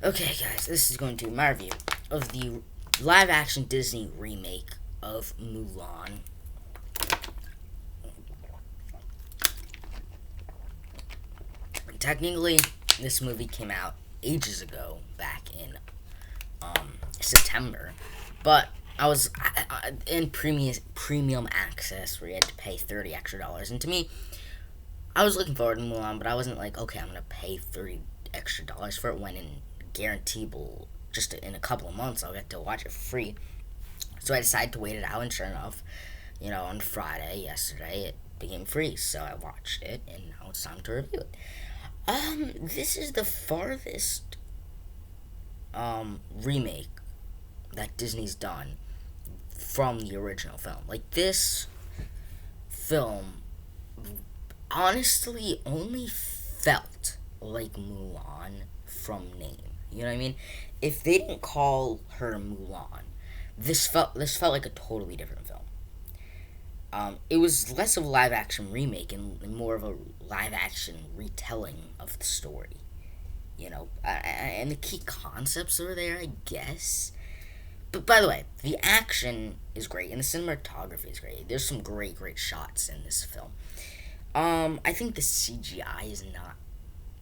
Okay, guys, this is going to be my review of the live action Disney remake of Mulan. Technically, this movie came out ages ago, back in September, but I was in premium access where you had to pay $30 extra, and to me, I was looking forward to Mulan, but I wasn't like, okay, I'm gonna pay $30 extra for it when in guaranteeable just in a couple of months I'll get to watch it for free. So I decided to wait it out, and sure enough, on Friday, yesterday, it became free. So I watched it, and now it's time to review it. This is the farthest remake that Disney's done from the original film. Like, this film honestly only felt like Mulan from name. You know what I mean? If they didn't call her Mulan, this felt like a totally different film. It was less of a live action remake and more of a live action retelling of the story. And the key concepts are there, I guess. But by the way, the action is great and the cinematography is great. There's some great shots in this film. I think the CGI is not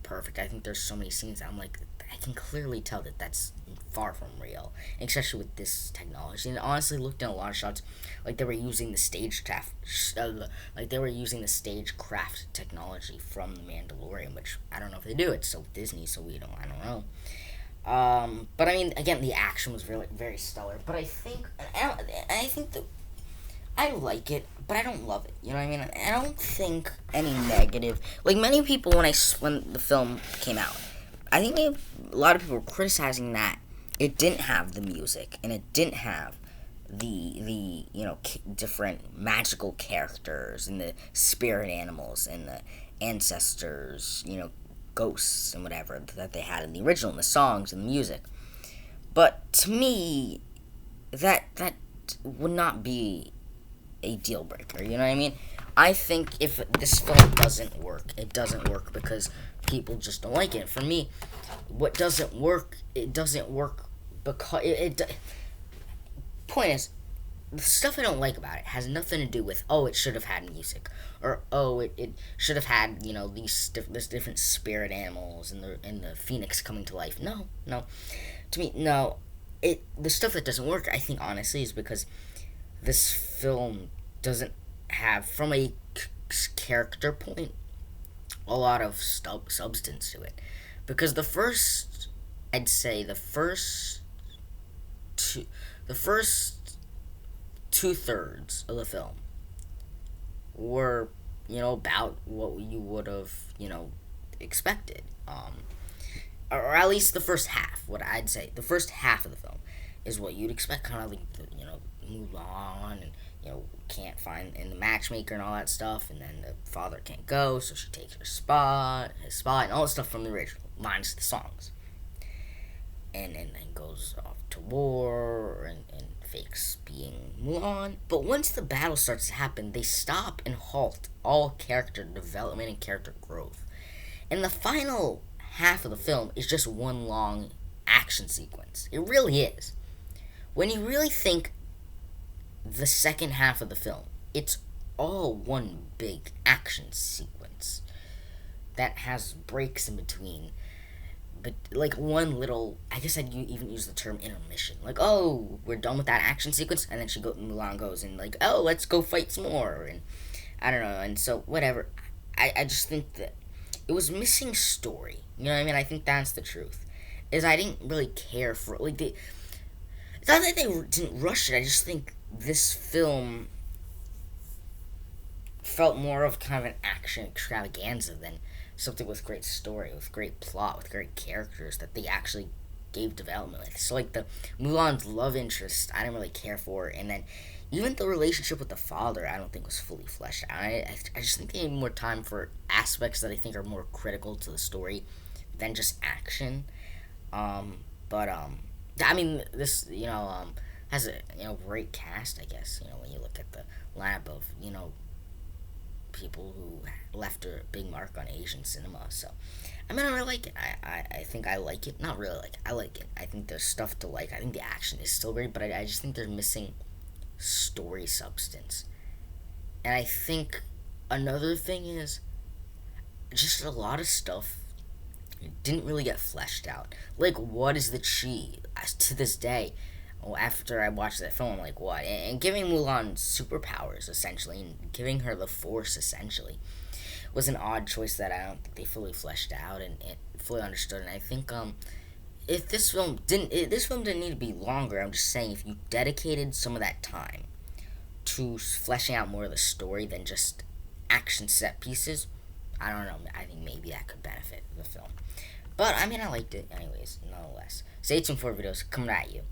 perfect. I think there's so many scenes that I'm like, I can clearly tell that that's far from real, especially with this technology. And it honestly looked in a lot of shots like they were using the stagecraft technology from the Mandalorian, which I don't know if they do. It's so Disney, so I don't know. But I mean, again, the action was really very stellar. But I think that I like it, but I don't love it. You know what I mean? I don't think any negative. Like many people when the film came out, I think a lot of people were criticizing that it didn't have the music and it didn't have the different magical characters and the spirit animals and the ancestors, ghosts and whatever that they had in the original, and the songs and the music. But to me, that would not be a deal breaker. You know what I mean? I think if this film doesn't work, it doesn't work because people just don't like it. For me, what doesn't work, it doesn't work because point is, the stuff I don't like about it has nothing to do with, oh, it should have had music, or oh, it should have had this different spirit animals and the phoenix coming to life. No, to me, no. The stuff that doesn't work, I think, honestly, is because this film doesn't have, from a character point, a lot of substance to it. Because I'd say the first 2/3 of the film were, about what you would have, expected. Or at least the first half. What I'd say, the first half of the film is what you'd expect, kind of like Mulan, and can't find in the matchmaker and all that stuff, and then the father can't go, so she takes his spot, and all the stuff from the original, minus the songs, and then goes off to war and fakes being Mulan. But once the battle starts to happen, they stop and halt all character development and character growth, and the final half of the film is just one long action sequence. It really is. When you really think the second half of the film, it's all one big action sequence that has breaks in between. But like one little, I guess I'd even use the term intermission. Like, oh, we're done with that action sequence, and then Mulan goes and like, oh, let's go fight some more, and I don't know, and so whatever. I just think that it was missing story. You know what I mean? I think that's the truth. Is I didn't really care for like the. It's not that they didn't rush it. I just think this film felt more of kind of an action extravaganza than something with great story, with great plot, with great characters that they actually gave development with. So like the Mulan's love interest, I didn't really care for, and then even the relationship with the father, I don't think was fully fleshed out. I just think they need more time for aspects that I think are more critical to the story than just action. But I mean, this has a great cast. I guess when you look at the lineup of people who left a big mark on Asian cinema. So, I mean, I really like it. I think I like it. Not really like it. I like it. I think there's stuff to like. I think the action is still great, but I just think they're missing story substance. And I think another thing is just a lot of stuff didn't really get fleshed out. Like, what is the chi? As to this day, after I watched that film, I'm like, what? And giving Mulan superpowers, essentially, and giving her the Force, essentially, was an odd choice that I don't think they fully fleshed out and fully understood. And I think, if this film didn't need to be longer. I'm just saying, if you dedicated some of that time to fleshing out more of the story than just action set pieces, I don't know. I think maybe that could benefit the film. But I mean, I liked it anyways, nonetheless. Stay tuned for videos coming at you.